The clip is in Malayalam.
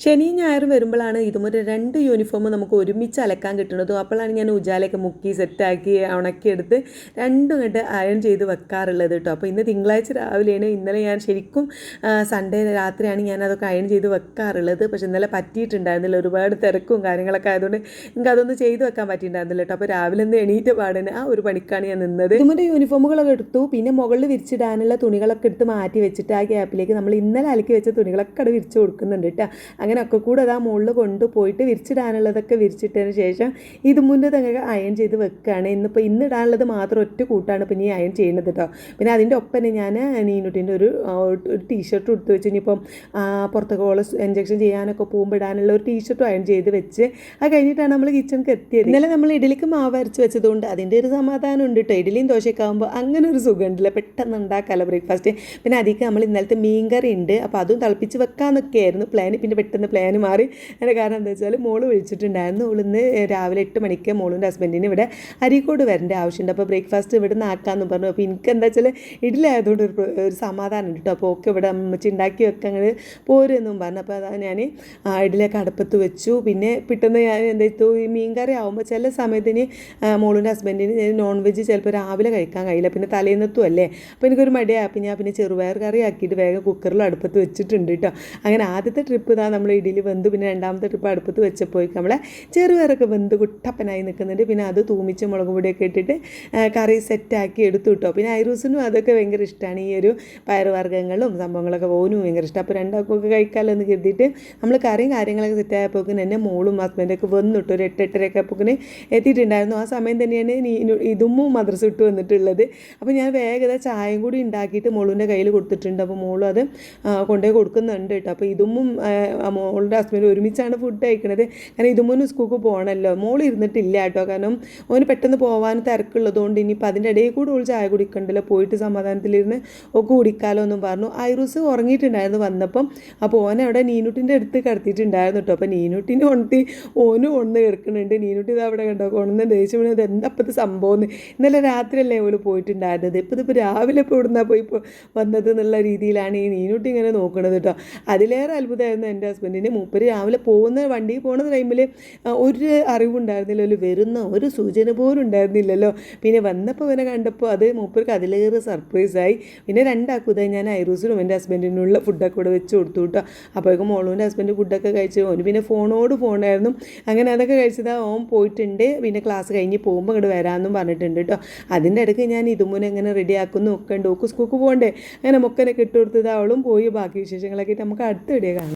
ശനിയും ഞായറും വരുമ്പോഴാണ് ഇതുമൊരു 2 യൂണിഫോം നമുക്ക് ഒരുമിച്ച് അലക്കാൻ കിട്ടുന്നതും. അപ്പോഴാണ് ഞാൻ ഉജാലയൊക്കെ മുക്കി സെറ്റാക്കി ഉണക്കിയെടുത്ത് രണ്ടും ഇങ്ങോട്ട് അയൺ ചെയ്ത് വെക്കാറുള്ളത് കേട്ടോ. അപ്പോൾ ഇന്ന് തിങ്കളാഴ്ച രാവിലെയാണ്. ഇന്നലെ ഞാൻ ശരിക്കും സൺഡേ രാത്രിയാണ് ഞാൻ അതൊക്കെ അയൺ ചെയ്ത് വെക്കാറുള്ളത്. പക്ഷെ ഇന്നലെ പറ്റിയിട്ടുണ്ടായിരുന്നില്ല, ഒരുപാട് തിരക്കും കാര്യങ്ങളൊക്കെ ആയതുകൊണ്ട് എനിക്ക് അതൊന്നും ചെയ്ത് വെക്കാൻ പറ്റിയിട്ടുണ്ടായിരുന്നില്ല കേട്ടോ. അപ്പോൾ രാവിലെ ഒന്ന് എണീറ്റ് പാടിന് ആ ഒരു പണിക്കാണ് ഞാൻ നിന്നത്. ഇതുമൊരു യൂണിഫോമുകളൊക്കെ എടുത്തു, പിന്നെ മുകളിൽ വിരിച്ചിടാനുള്ള തുണികളൊക്കെ എടുത്ത് മാറ്റി വെച്ചിട്ട് ആ ഗ്യാപ്പിലേക്ക് നമ്മൾ ഇന്നലെ അലക്കി വെച്ച തുണികളൊക്കെ അവിടെ വിരിച്ച് കൊടുക്കുന്നുണ്ട് കേട്ടോ. അങ്ങനെയൊക്കെ കൂടെ അതാ മുകളിൽ കൊണ്ടുപോയിട്ട് വിരിച്ചിടാനുള്ളതൊക്കെ വിരിച്ചിട്ടതിന് ശേഷം ഇത് മുന്നേ തന്നെ അയൺ ചെയ്ത് വെക്കുകയാണ്. ഇന്നിടാനുള്ളത് മാത്രം ഒറ്റ കൂട്ടാണ് പിന്നെ ഈ അയൺ ചെയ്യുന്നത് കേട്ടോ. പിന്നെ അതിൻ്റെ ഒപ്പം ഞാൻ നീനുട്ടിൻ്റെ ഒരു ടീഷർട്ട് കൊടുത്ത് വെച്ച് ഇനിയിപ്പം പുറത്തൊക്കെ ഇഞ്ചക്ഷൻ ചെയ്യാനൊക്കെ പോകുമ്പോൾ ഇടാനുള്ള ഒരു ടീഷർട്ടും അയൺ ചെയ്ത് വെച്ച് അത് കഴിഞ്ഞിട്ടാണ് നമ്മൾ കിച്ചണിക്ക് എത്തിയത്. ഇന്നലെ നമ്മൾ ഇഡലിക്ക് മാവ് അരച്ച് വെച്ചതുകൊണ്ട് അതിൻ്റെ ഒരു സമാധാനം ഉണ്ട് കേട്ടോ. ഇഡലിയും ദോശയൊക്കെ ആകുമ്പോൾ അങ്ങനെ ഒരു സുഖം ഉണ്ടല്ലോ, പെട്ടെന്ന് ഉണ്ടാക്കാമല്ലോ ബ്രേക്ക്ഫാസ്റ്റ്. പിന്നെ അതിലേക്ക് നമ്മൾ ഇന്നലത്തെ മീൻകറി ഉണ്ട്, അപ്പോൾ അതും തിളപ്പിച്ച് വെക്കാമെന്നൊക്കെയായിരുന്നു പ്ലാൻ. പിന്നെ പെട്ടെന്ന് പ്ലാൻ മാറി. അതിൻ്റെ കാരണം എന്താ വെച്ചാൽ മോള് വിളിച്ചിട്ടുണ്ടായിരുന്നു. ഇന്ന് രാവിലെ 8 മണിക്ക് മോളും ഹസ്ബൻഡിന് ഇവിടെ അരീക്കോട് വരേണ്ട ആവശ്യമുണ്ട്. അപ്പോൾ ബ്രേക്ക്ഫാസ്റ്റ് ഇവിടെ നിന്ന് ആക്കാമെന്ന് പറഞ്ഞു. അപ്പോൾ എനിക്ക് എന്താ വെച്ചാൽ ഇഡലായതുകൊണ്ട് ഒരു സമാധാനം ഉണ്ട് കേട്ടോ. അപ്പോൾ ഒക്കെ ഇവിടെ അമ്മച്ചി ഉണ്ടാക്കി വെക്കാൻ അങ്ങനെ പോരെന്നും പറഞ്ഞു. അപ്പോൾ അതാണ് ഞാൻ ഇഡലിയൊക്കെ അടുപ്പത്ത് വെച്ചു. പിന്നെ പെട്ടെന്ന് ഞാൻ എന്താ ഈ മീൻകറി ആകുമ്പോൾ ചില സമയത്തിന് മോളിൻ്റെ ഹസ്ബൻഡിന് നോൺ വെജ് ചിലപ്പോൾ രാവിലെ കഴിക്കാൻ കഴിയില്ല, പിന്നെ തലേന്നത്തും അല്ലേ. അപ്പോൾ എനിക്കൊരു മടിയായി. അപ്പോൾ ഞാൻ പിന്നെ ചെറുപയർ കറി ആക്കിയിട്ട് വേഗം കുക്കറിൽ അടുപ്പത്ത് വെച്ചിട്ടുണ്ട് കേട്ടോ. അങ്ങനെ ആദ്യത്തെ ട്രിപ്പ് ഇതാ നമ്മൾ ഇഡലി വെന്ത്, പിന്നെ രണ്ടാമത്തെ ട്രിപ്പ് അടുപ്പത്ത് വെച്ചപ്പോഴേക്കും നമ്മളെ ചെറുപയറൊക്കെ വെന്ത് കുട്ടപ്പനായി നിൽക്കുന്നുണ്ട്. പിന്നെ അത് തൂമിച്ച് മുളക് പൊടിയൊക്കെ ഇട്ടിട്ട് കറി സെറ്റാക്കി എടുത്തു കിട്ടോ. പിന്നെ ഐറൂസിനും അതൊക്കെ ഭയങ്കര ഇഷ്ടമാണ്, ഈ ഒരു പയറുവർഗ്ഗങ്ങളും സംഭവങ്ങളൊക്കെ ഓനും ഭയങ്കര ഇഷ്ടം. അപ്പോൾ രണ്ടാൾക്കൊക്കെ കഴിക്കാമല്ലോ എന്ന് കരുതിയിട്ട് നമ്മൾ കറിയും കാര്യങ്ങളൊക്കെ സെറ്റായപ്പോഴേക്കും എന്നെ മോളും ഹസ്ബൻഡൊക്കെ വന്നിട്ട് ഒരു 8-8:30 ആയപ്പോഴേക്കും എത്തിയിട്ടുണ്ടായിരുന്നു. ആ സമയം തന്നെയാണ് ഇതും മദ്രസ ഇട്ട് വന്നിട്ടുള്ളത്. അപ്പോൾ ഞാൻ വേഗത ചായയും കൂടി ഉണ്ടാക്കിയിട്ട് മോളുവിൻ്റെ കയ്യിൽ കൊടുത്തിട്ടുണ്ട്. അപ്പോൾ മോളും അത് കൊണ്ടുപോയി കൊടുക്കുന്നുണ്ട് കേട്ടോ. അപ്പോൾ ഇതും മോളുടെ ഹസ്ബൻഡ് ഒരുമിച്ചാണ് ഫുഡ് കഴിക്കണത്. കാരണം ഇതുമൊന്നും സ്കൂൾക്ക് പോകണമല്ലോ. മോൾ ഇരുന്നിട്ടില്ല കേട്ടോ, കാരണം ഓന് പെട്ടെന്ന് പോകാൻ തിരക്കുള്ളതുകൊണ്ട് ഇനിയിപ്പോൾ അതിൻ്റെ ഇടയിൽ കൂടെ ഓൾ ചായ കുടിക്കണ്ടല്ലോ, പോയിട്ട് സമാധാനത്തിലിരുന്ന് ഒക്കെ കുടിക്കാമല്ലോ എന്നും പറഞ്ഞു. ഐറൂസ് ഉറങ്ങിയിട്ടുണ്ടായിരുന്നു വന്നപ്പം. അപ്പോൾ ഓനെ അവിടെ നീനുട്ടിൻ്റെ അടുത്ത് കിടത്തിയിട്ടുണ്ടായിരുന്നു കേട്ടോ. അപ്പോൾ നീനുട്ടിനെ ഉണർത്തി ഓനും ഒന്ന് കിടക്കുന്നുണ്ട്. നീനുട്ടി ഇത് അവിടെ കണ്ടോ കൊണ്ടുവന്ന് ദേഷ്യം വീണത് എന്താ ഇപ്പോഴത്തെ സംഭവം. ഇന്നലെ രാത്രിയല്ലേ ഓൾ പോയിട്ടുണ്ടായിരുന്നത്, ഇതിപ്പോൾ രാവിലെ ഇപ്പോൾ ഇവിടുന്ന് പോയി വന്നത് എന്നുള്ള രീതിയിലാണ് ഈ നീനുട്ടി ഇങ്ങനെ നോക്കണത് കേട്ടോ. അതിലേറെ അത്ഭുതമായിരുന്നു എൻ്റെ ഹസ്ബൻഡിന്. മൂപ്പര് രാവിലെ വണ്ടി പോകുന്ന ടൈമിൽ ഒരു അറിവുണ്ടായിരുന്നില്ലല്ലോ, വരുന്ന ഒരു സൂചന പോലും ഉണ്ടായിരുന്നില്ലല്ലോ. പിന്നെ വന്നപ്പോൾ ഇവനെ കണ്ടപ്പോൾ അത് മൂപ്പർക്ക് അതിലേറെ സർപ്രൈസായി. പിന്നെ രണ്ടാക്കൂതായി ഞാൻ ഐറൂസിനും എൻ്റെ ഹസ്ബൻഡിനുള്ള ഫുഡൊക്കെ ഇവിടെ വെച്ച് കൊടുത്തു കേട്ടോ. അപ്പോഴേക്കും മോളുവിൻ്റെ ഹസ്ബൻഡ് ഫുഡൊക്കെ കഴിച്ചു. ഓന് പിന്നെ ഫോണായിരുന്നു. അങ്ങനെ അതൊക്കെ കഴിച്ചതാ ഓൻ പോയിട്ടുണ്ട്. പിന്നെ ക്ലാസ് കഴിഞ്ഞ് പോകുമ്പോൾ ഇങ്ങോട്ട് വരാമെന്നും പറഞ്ഞിട്ടുണ്ട് കേട്ടോ. അതിൻ്റെ ഇടയ്ക്ക് ഞാൻ ഇതുമുന്നെ എങ്ങനെ റെഡിയാക്കുന്നു ഒക്കെ ഉണ്ട്. ഓക്ക് സ്കൂൾക്ക് പോകണ്ടേ. അങ്ങനെ മൊക്കനൊക്കെ ഇട്ട് കൊടുത്തത് അവളും പോയി. ബാക്കി വിശേഷങ്ങളൊക്കെ നമുക്ക് അടുത്ത വീഡിയോ കാണാം.